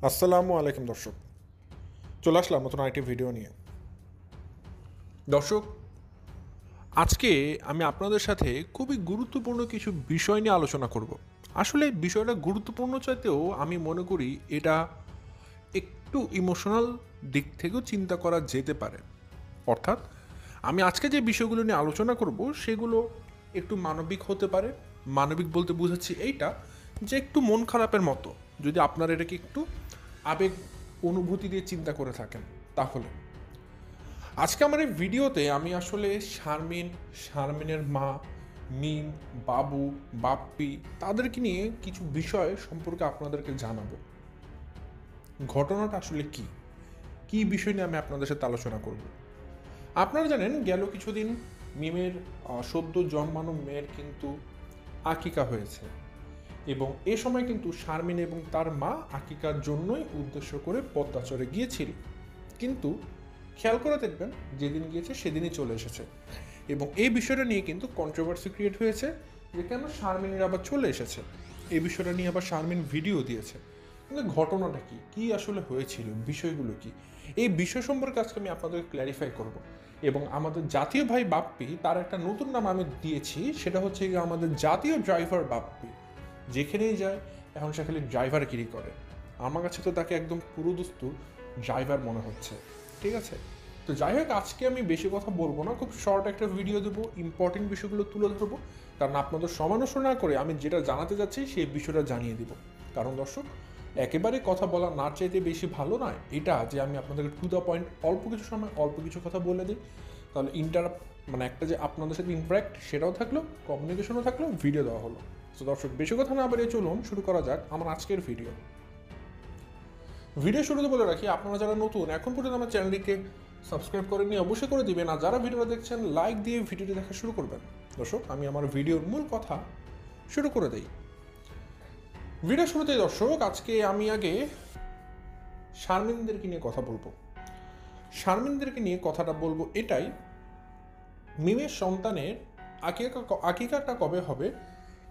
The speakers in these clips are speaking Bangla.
আসসালামু আলাইকুম দর্শক, চলে আসলাম নতুন আরেকটি ভিডিও নিয়ে। দর্শক, আজকে আমি আপনাদের সাথে খুবই গুরুত্বপূর্ণ কিছু বিষয় নিয়ে আলোচনা করব। আসলে বিষয়টা গুরুত্বপূর্ণ চাইতেও আমি মনে করি এটা একটু ইমোশনাল দিক থেকেও চিন্তা করা যেতে পারে। অর্থাৎ আমি আজকে যে বিষয়গুলো নিয়ে আলোচনা করব সেগুলো একটু মানবিক হতে পারে। মানবিক বলতে বোঝাচ্ছি এইটা যে একটু মন খারাপের মতো, যদি আপনারা এটাকে একটু আবেগ অনুভূতি দিয়ে চিন্তা করে থাকেন। তাহলে আজকে আমার এই ভিডিওতে আমি আসলে শারমিনের মা, মিম, বাবু, বাপ্পি তাদেরকে নিয়ে কিছু বিষয় সম্পর্কে আপনাদেরকে জানাবো। ঘটনাটা আসলে কি কি বিষয় নিয়ে আমি আপনাদের সাথে আলোচনা করব। আপনারা জানেন গেল কিছুদিন মিমের সদ্য জন্মানো মেয়ের কিন্তু আকিকা হয়েছে, এবং এ সময় কিন্তু শারমিন এবং তার মা আকিকার জন্যই উদ্দেশ্য করে পদ্মাচরে গিয়েছিল। কিন্তু খেয়াল করে দেখবেন যেদিন গিয়েছে সেদিনই চলে এসেছে, এবং এই বিষয়টা নিয়ে কিন্তু কন্ট্রোভার্সি ক্রিয়েট হয়েছে যে কেন শারমিনের আবার চলে এসেছে। এই বিষয়টা নিয়ে আবার শারমিন ভিডিও দিয়েছে, কিন্তু ঘটনাটা কি কি আসলে হয়েছিল, বিষয়গুলো কি, এই বিষয় সম্পর্কে আজকে আমি আপনাদেরকে ক্ল্যারিফাই করব। এবং আমাদের জাতীয় ভাই বাপ্পি, তার একটা নতুন নাম আমি দিয়েছি, সেটা হচ্ছে আমাদের জাতীয় ড্রাইভার বাপ্পি। যেখানেই যায় এখন সে খালি ড্রাইভারগিরি করে। আমার কাছে তো তাকে একদম পুরোদস্তু ড্রাইভার মনে হচ্ছে। ঠিক আছে, তো যাই হোক, আজকে আমি বেশি কথা বলবো না, খুব শর্ট একটা ভিডিও দেবো, ইম্পর্টেন্ট বিষয়গুলো তুলে ধরবো। কারণ আপনাদের সমালোচনা করে আমি যেটা জানাতে যাচ্ছি সেই বিষয়টা জানিয়ে দিব। কারণ দর্শক, একেবারে কথা বলা না চাইতে বেশি ভালো নয় এটা যে আমি আপনাদেরকে টু দ্য পয়েন্ট অল্প কিছু সময় অল্প কিছু কথা বলে দিই, তাহলে মানে একটা যে আপনাদের সাথে ইন্টারাক্ট সেটাও থাকলো, কমিউনিকেশনও থাকলো, ভিডিও দেওয়া হলো। তো দর্শক, বেশি কথা না বাড়িয়ে চলুন শুরু করা যাক আমার আজকের ভিডিও শুরুতে বলে রাখি, আপনারা যারা নতুন এখন পর্যন্ত আমার চ্যানেলটিকে সাবস্ক্রাইব করেননি অবশ্যই করে দিবেন, আর যারা ভিডিওটা দেখছেন লাইক দিয়ে ভিডিওটি দেখা শুরু করবেন। দর্শক, আমি আমার ভিডিওর মূল কথা শুরু করে দিই। ভিডিও শুরুতেই দর্শক, আজকে আমি আগে শারমিনদেরকে নিয়ে কথা বলবো। শারমিনদেরকে নিয়ে কথাটা বলবো এটাই, মিমের সন্তানের আকিকাটা কবে হবে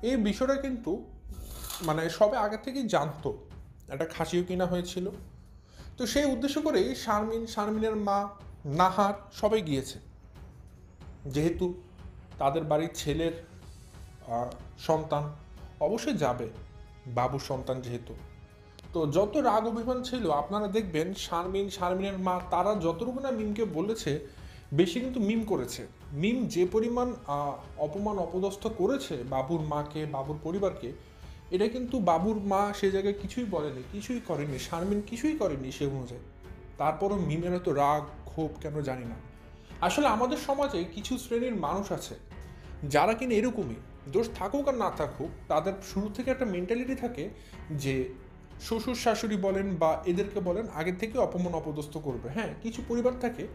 এই বিষয়টা কিন্তু মানে সবে আগে থেকেই জানতো। একটা খাসিও কিনা হয়েছিল, তো সেই উদ্দেশ্য করেই শারমিনের মা, নাহার সবাই গিয়েছে। যেহেতু তাদের বাড়ির ছেলের সন্তান, অবশ্যই যাবে, বাবুর সন্তান যেহেতু। তো যত রাগ অভিমান ছিল আপনারা দেখবেন শারমিনের মা তারা যতটুকু না মিমকে বলেছে, বেশি কিন্তু মিম করেছে। মিম যে পরিমাণ অপমান অপদস্থ করেছে বাবুর মাকে, বাবুর পরিবারকে, এটা কিন্তু বাবুর মা সে জায়গায় কিছুই বলেনি, কিছুই করেনি, শারমিন কিছুই করেনি সে অনুযায়ী। তারপরও মিমের এত রাগ ক্ষোভ কেন জানি না। আসলে আমাদের সমাজে কিছু শ্রেণীর মানুষ আছে যারা কিনা এরকমই, দোষ থাকুক আর না থাকুক, তাদের শুরু থেকে একটা মেন্টালিটি থাকে যে শ্বশুর শাশুড়ি বলেন বা এদেরকে বলেন আগের থেকে অপমান অপদস্থ করবে। হ্যাঁ, কিছু পরিবার থাকে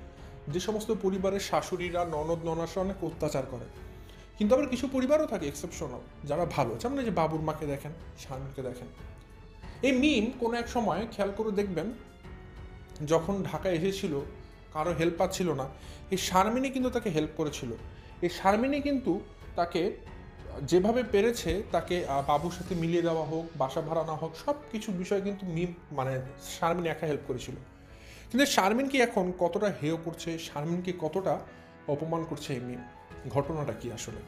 যে সমস্ত পরিবারের শাশুড়িরা ননদ ননাসরা অনেক অত্যাচার করে, কিন্তু আবার কিছু পরিবারও থাকে এক্সেপশনাল যারা ভালো, যেমন এই যে বাবুর মাকে দেখেন, শারমিনকে দেখেন। এই মিম কোনো এক সময় খেয়াল করে দেখবেন যখন ঢাকা এসেছিল, কারো হেল্প পাচ্ছিল না, এই শারমিনই কিন্তু তাকে হেল্প করেছিল। এই শারমিনই কিন্তু তাকে যেভাবে পেরেছে তাকে বাবুর সাথে মিলিয়ে দেওয়া হোক, বাসা ভাড়া না হোক, সব কিছু বিষয় কিন্তু মিম মানে শারমিন একা হেল্প করেছিল। কিন্তু শারমিন কি এখন কতটা হেয় করছে, শারমিনকে কতটা অপমান করছে এই মিম, ঘটনাটা কি আসলে?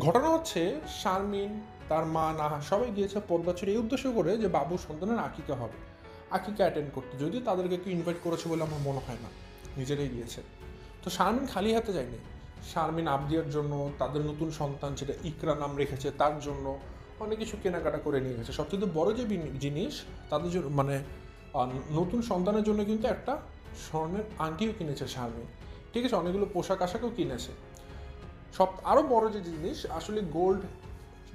ঘটনা হচ্ছে শারমিন, তার মা, নাহা সবাই গিয়েছে পদ্মাচরে এই উদ্দেশ্য করে যে বাবুর সন্তানের আকিকা হবে, আকিকা অ্যাটেন্ড করতে। যদিও তাদেরকে কেউ ইনভাইট করেছে বলে আমার মনে হয় না, নিজেরাই গিয়েছে। তো শারমিন খালি হাতে যায়নি, শারমিন আবদিয়ার জন্য, তাদের নতুন সন্তান যেটা ইকরা নাম রেখেছে তার জন্য অনেক কিছু কেনাকাটা করে নিয়ে গেছে। সবচেয়ে বড় যে জিনিস তাদের জন্য মানে নতুন সন্তানের জন্য কিন্তু একটা স্বর্ণের আংটিও কিনেছে শারমিন। ঠিক আছে, অনেকগুলো পোশাক আশাকও কিনেছে। সব আরও বড় যে জিনিস, আসলে গোল্ড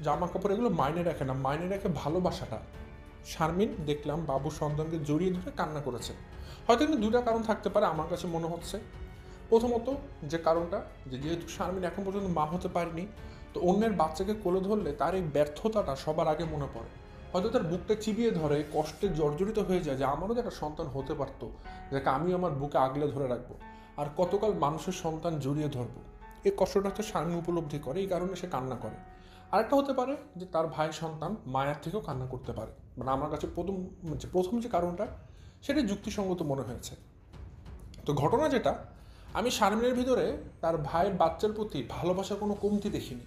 জামা কাপড় এগুলো মাইনে রাখে না, মাইনে রাখে ভালোবাসাটা। শারমিন দেখলাম বাবুর সন্তানকে জড়িয়ে ধরে কান্না করেছে। হয়তো কিন্তু দুটা কারণ থাকতে পারে আমার কাছে মনে হচ্ছে। প্রথমত যে কারণটা, যে যেহেতু শারমিন এখন পর্যন্ত মা হতে পারেনি, তো অন্যের বাচ্চাকে কোলে ধরলে তার এই ব্যর্থতাটা সবার আগে মনে পড়ে। হয়তো তার বুকটা চিবিয়ে ধরে কষ্টে জর্জরিত হয়ে যায় যে আমারও তো একটা সন্তান হতে পারতো, যাকে আমি আমার বুকে আগলে ধরে রাখবো, আর কতকাল মানুষের সন্তান জড়িয়ে ধরবো। এই কষ্টটা তো শারমিন উপলব্ধি করে, এই কারণে সে কান্না করে। আরেকটা হতে পারে যে তার ভাই সন্তান মায়ের থেকেও কান্না করতে পারে। মানে আমার কাছে প্রথম যে কারণটা সেটা যুক্তিসঙ্গত মনে হয়েছে। তো ঘটনা যেটা, আমি শারমিনের ভিতরে তার ভাইয়ের বাচ্চার প্রতি ভালোবাসার কোনো কমতি দেখিনি,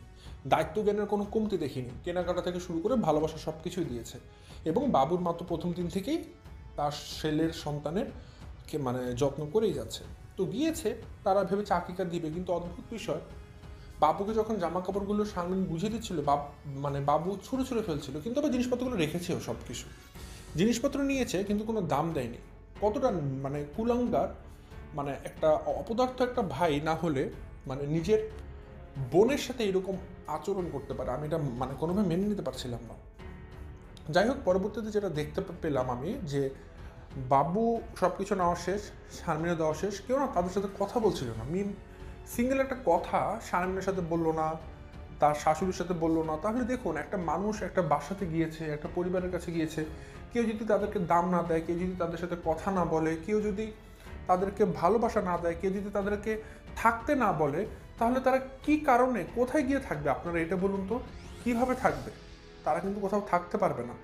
দায়িত্ব জ্ঞানের কোনো কমতি দেখিনি। কেনাকাটা থেকে শুরু করে ভালোবাসা সব কিছুই দিয়েছে। এবং বাবুর মা তো প্রথম দিন থেকেই তার ছেলের সন্তানের মানে যত্ন করেই যাচ্ছে। তো গিয়েছে, তারা ভেবেছে আকিকা দিবে, কিন্তু অদ্ভুত বিষয়, বাবুকে যখন জামা কাপড়গুলো শারমিন বুঝিয়ে দিচ্ছিল, মানে বাবু ছুঁড়ে ছুঁড়ে ফেলছিল, কিন্তু আবার জিনিসপত্রগুলো রেখেছেও সব কিছু। জিনিসপত্র নিয়েছে কিন্তু কোনো দাম দেয়নি। কতটা মানে কুলাঙ্গার, মানে একটা অপদার্থ একটা ভাই না হলে মানে নিজের বোনের সাথে এরকম আচরণ করতে পারে, আমি এটা মানে কোনোভাবে মেনে নিতে পারছিলাম না। যাই হোক, পরবর্তীতে যেটা দেখতে পেলাম আমি, যে বাবু সব কিছু নেওয়া শেষ, শারমিনে দেওয়া শেষ, কেউ না তাদের সাথে কথা বলছিল না। মিম সিঙ্গেল একটা কথা শারমিনের সাথে বললো না, তার শাশুড়ির সাথে বললো না। তাহলে দেখুন, একটা মানুষ একটা বাসাতে গিয়েছে, একটা পরিবারের কাছে গিয়েছে, কেউ যদি তাদেরকে দাম না দেয়, কেউ যদি তাদের সাথে কথা না বলে, কেউ যদি তাদেরকে ভালোবাসা না দেয়, কেউ যদি তাদেরকে থাকতে না বলে, তাহলে তারা কি কারণে কোথায় গিয়ে থাকবে? আপনারা এটা বলুন তো, কিভাবে থাকবে? তারা কিন্তু কোথাও থাকতে পারবে না।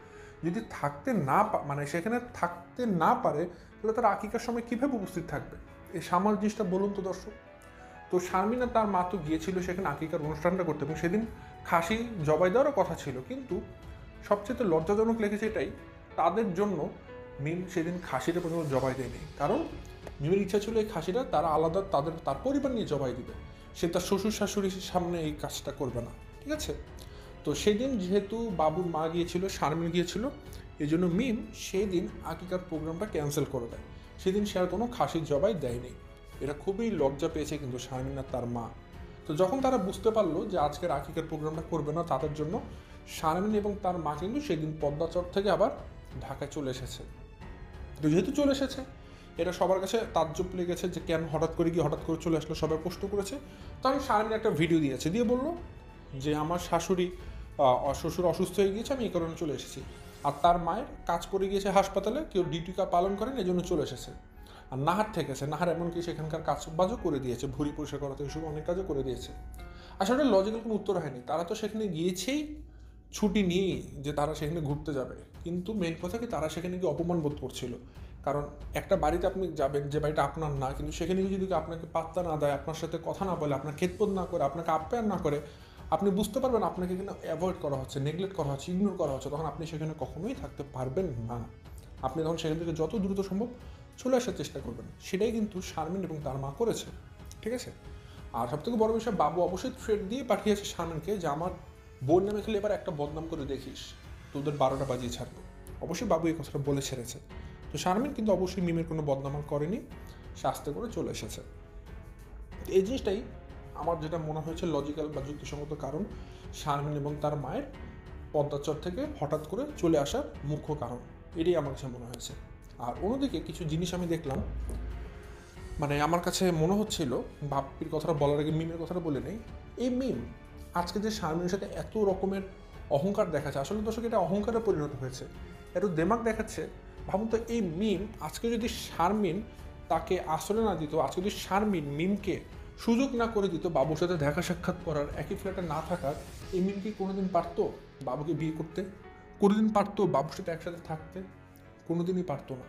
যদি থাকতে না মানে সেখানে থাকতে না পারে, তাহলে তারা আকিকার সময় কীভাবে উপস্থিত থাকবে? এই সামাল জিনিসটা বলুন তো দর্শক। তো শারমিন আর তার মা তো গিয়েছিল সেখানে আকিকার অনুষ্ঠানটা করতে, এবং সেদিন খাসি জবাই দেওয়ারও কথা ছিল, কিন্তু সবচেয়ে লজ্জাজনক লেগেছে এটাই, তাদের জন্য মিম সেদিন খাসিটা পর্যন্ত জবাই দেয়নি। কারণ মিমের ইচ্ছা ছিল এই খাসিটা তারা আলাদা তার পরিবার নিয়ে জবাই দিবে, সে তার শ্বশুর শাশুড়ির সামনে এই কাজটা করবে না, ঠিক আছে? তো সেদিন যেহেতু বাবুর মা গিয়েছিল, শারমিন গিয়েছিল, এই জন্য মিম সেই দিন আকিকার প্রোগ্রামটা ক্যান্সেল করে দেয়। সেদিন সে আর কোনো খাসির জবাই দেয়নি। এটা খুবই লজ্জা পেয়েছে কিন্তু শারমিন আর তার মা। তো যখন তারা বুঝতে পারলো যে আজকের আকিকার প্রোগ্রামটা করবে না তাদের জন্য, শারমিন এবং তার মা কিন্তু সেদিন পদ্মাচর থেকে আবার ঢাকায় চলে এসেছে। তো যেহেতু চলে এসেছে, এটা সবার কাছে তাজ্জব লেগেছে যে কেন হঠাৎ করে গিয়ে হঠাৎ করে চলে আসলো, সবাই প্রশ্ন করেছে। তখন শারমিন একটা ভিডিও দিয়েছে, দিয়ে বলল যে আমার শ্বশুর অসুস্থ হয়ে গিয়েছে, আমি এই কারণে চলে এসেছি। আর তার মায়ের কাজ পড়ে গিয়েছে হাসপাতালে, কেউ ডিউটি পালন করেন, এই জন্য চলে এসেছে। আর নাহার থেকেছে, নাহার এমনকি সেখানকার কাজবাজও করে দিয়েছে, ভুঁড়ি পরিষ্কার করা থেকে শুরু অনেক কাজও করে দিয়েছে। আসলে লজিক্যাল কোনো উত্তর হয়নি, তারা তো সেখানে গিয়েছেই ছুটি নিয়ে যে তারা সেখানে ঘুরতে যাবে, কিন্তু মেন কথা কি, তারা সেখানে গিয়ে অপমান বোধ করছিল। কারণ একটা বাড়িতে আপনি যাবেন যে বাড়িটা আপনার না, কিন্তু সেখানে গিয়ে যদি আপনাকে পাত্তা না দেয়, আপনার সাথে কথা না বলে, আপনার খেদবোধ না করে, আপনাকে আপ্যায়ন না করে, আপনি বুঝতে পারবেন আপনাকে এখানে অ্যাভয়েড করা হচ্ছে, নেগলেক্ট করা হচ্ছে, ইগনোর করা হচ্ছে, তখন আপনি সেখানে কখনোই থাকতে পারবেন না। আপনি তখন সেখান থেকে যত দ্রুত সম্ভব চলে আসার চেষ্টা করবেন। সেটাই কিন্তু শারমিন এবং তার মা করেছে, ঠিক আছে? আর সবথেকে বড় বিষয়, বাবু অবশ্যই থ্রেট দিয়ে পাঠিয়েছে শারমিনকে যে আমার বোন নামে খেলে এবার একটা বদনাম করে দেখিস, তোদের 12টা বাজিয়ে ছাড়বো। অবশ্যই বাবু এই কথাটা বলে ছেড়েছে। তো শারমিন কিন্তু অবশ্যই মিমের কোনো বদনাম করেনি, সে আস্তে করে চলে এসেছে। এই জিনিসটাই আমার যেটা মনে হয়েছে লজিক্যাল বা যুক্তিসঙ্গত কারণ, শারমিন এবং তার মায়ের পদ্মাচর থেকে হঠাৎ করে চলে আসার মুখ্য কারণ, এটাই আমার কাছে মনে হয়েছে। আর অন্যদিকে কিছু জিনিস আমি দেখলাম, মানে আমার কাছে মনে হচ্ছিল, বাপ্পির কথাটা বলার আগে মিমের কথাটা বলে নেই। এই মিম আজকে যে শারমিনের সাথে এত রকমের অহংকার দেখাচ্ছে, আসলে দর্শক এটা অহংকারে পরিণত হয়েছে, এত দেমাগ দেখাচ্ছে। ভাবুন তো, এই মিম আজকে যদি শারমিন তাকে আশ্রয় না দিত, আজকে যদি শারমিন মিমকে সুযোগ না করে দিত বাবুর সাথে দেখা সাক্ষাৎ করার, একই ফ্ল্যাটে না থাকার, এই মিম কি কোনোদিন পারতো বাবুকে বিয়ে করতে? কোনোদিন পারতো বাবুর সাথে একসাথে থাকতে? কোনোদিনই পারতো না।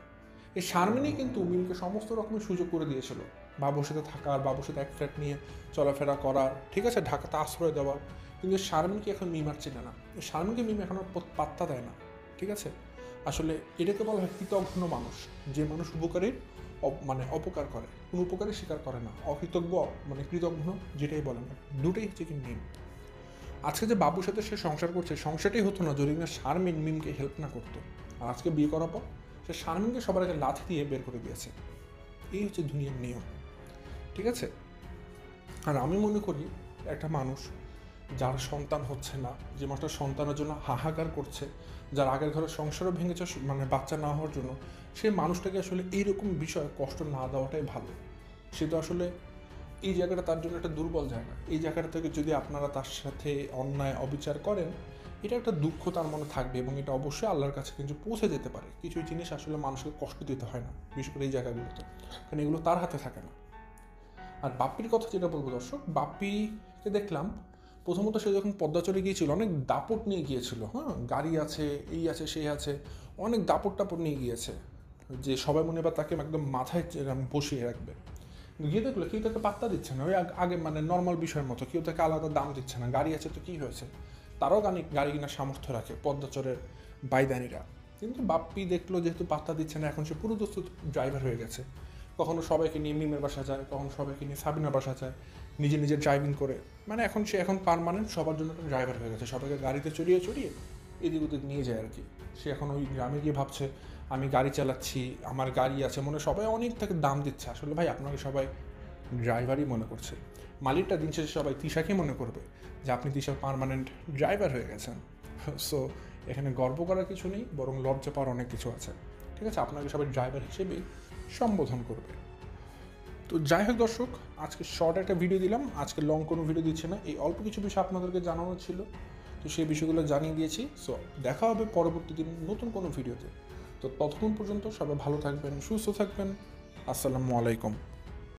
এই শারমিনই কিন্তু মিমকে সমস্ত রকমের সুযোগ করে দিয়েছিল, বাবুর সাথে থাকার, বাবুর সাথে এক ফ্ল্যাট নিয়ে চলাফেরা করার, ঠিক আছে, ঢাকাতে আশ্রয় দেওয়ার। কিন্তু শারমিনকে এখন মিম আর চেনে না, শারমিনকে মিম এখন পাত্তা দেয় না, ঠিক আছে? আসলে এটাকে বলা হয় কৃতঘ্ন মানুষ, যে মানুষ উপকারের মানে অপকার করে, কোনো উপকারের স্বীকার করে না, অকৃতজ্ঞ মানে কৃতঘ্ন যেটাই বলেন, দুটোই হচ্ছে কি মিম। আজকে যে বাবুর সাথে সে সংসার করছে, সংসারটাই হতো না যদি না শারমিন মিমকে হেল্প না করতো। আর আজকে বিয়ে করার পর সে শারমিনকে সবার আগে লাথি দিয়ে বের করে দিয়েছে। এই হচ্ছে দুনিয়ার নিয়ম, ঠিক আছে? আর আমি মনে করি একটা মানুষ যার সন্তান হচ্ছে না, যে মানুষটা সন্তানের জন্য হাহাকার করছে, যার আগের ঘরে সংসারও ভেঙেছে মানে বাচ্চা না হওয়ার জন্য, সেই মানুষটাকে আসলে এইরকম বিষয়ে কষ্ট না দেওয়াটাই ভালো। সে তো আসলে এই জায়গাটা তার জন্য একটা দুর্বল জায়গা। এই জায়গাটা থেকে যদি আপনারা তার সাথে অন্যায় অবিচার করেন, এটা একটা দুঃখ তার মনে থাকবে, এবং এটা অবশ্যই আল্লাহর কাছে কিন্তু পৌঁছে যেতে পারে। কিছু জিনিস আসলে মানুষকে কষ্ট দিতে হয় না, বিশেষ করে এই জায়গাগুলোতে, কারণ এগুলো তার হাতে থাকে না। আর বাপ্পির কথা যেটা বলবো দর্শক, বাপ্পিকে দেখলাম প্রথমত সে যখন পদ্মাচলে গিয়েছিল অনেক দাপট নিয়ে গিয়েছিল, হ্যাঁ, গাড়ি আছে, এই আছে, সেই আছে, অনেক দাপট টাপট নিয়ে গিয়েছে, যে সবাই মনে বা তাকে একদম মাথায় বসিয়ে রাখবে। গিয়ে দেখলো কেউ তাকে পাত্তা দিচ্ছে না, ওই আগে মানে নর্মাল বিষয়ের মতো, কেউ তাকে আলাদা দাম দিচ্ছে না, গাড়ি আছে তো কী হয়েছে, তারাও গাড়ি কেনার সামর্থ্য রাখে পদ্মাচরের বাইদানিরা। কিন্তু বাপ্পি দেখলো যেহেতু পাত্তা দিচ্ছে না, এখন সে পুরো দোস্ত ড্রাইভার হয়ে গেছে। কখনো সবাইকে নিয়ে মিমের বাসা যায়, কখনো সবাইকে নিয়ে সাবিনার বাসা যায়, নিজে নিজে ড্রাইভিং করে, মানে সে এখন পার্মানেন্ট সবার জন্য একটা ড্রাইভার হয়ে গেছে, সবাইকে গাড়িতে চড়িয়ে চড়িয়ে এদিক ওদিক নিয়ে যায় আর কি। সে এখন ওই গ্রামে গিয়ে ভাবছে আমি গাড়ি চালাচ্ছি, আমার গাড়ি আছে, মনে সবাই অনেক তাকে দাম দিচ্ছে। আসলে ভাই আপনাকে সবাই ড্রাইভারই মনে করছে, মালিকটা দিন শেষে সবাই তিশাকে মনে করবে যে আপনি তিশার পার্মানেন্ট ড্রাইভার হয়ে গেছেন। সো এখানে গর্ব করার কিছু নেই, বরং লজ্জা পাওয়ার অনেক কিছু আছে। ঠিক আছে, আপনাকে সবাই ড্রাইভার হিসেবেই সম্বোধন করবে। তো যাই হোক দর্শক, আজকে শর্ট একটা ভিডিও দিলাম, আজকে লং কোনো ভিডিও দিচ্ছে না, এই অল্প কিছু বিষয় আপনাদেরকে জানানো ছিল, তো সেই বিষয়গুলো জানিয়ে দিয়েছি। সো দেখা হবে পরবর্তী দিন নতুন কোনো ভিডিওতে। তো ততক্ষণ পর্যন্ত সবাই ভালো থাকবেন, সুস্থ থাকবেন। আসসালামু আলাইকুম।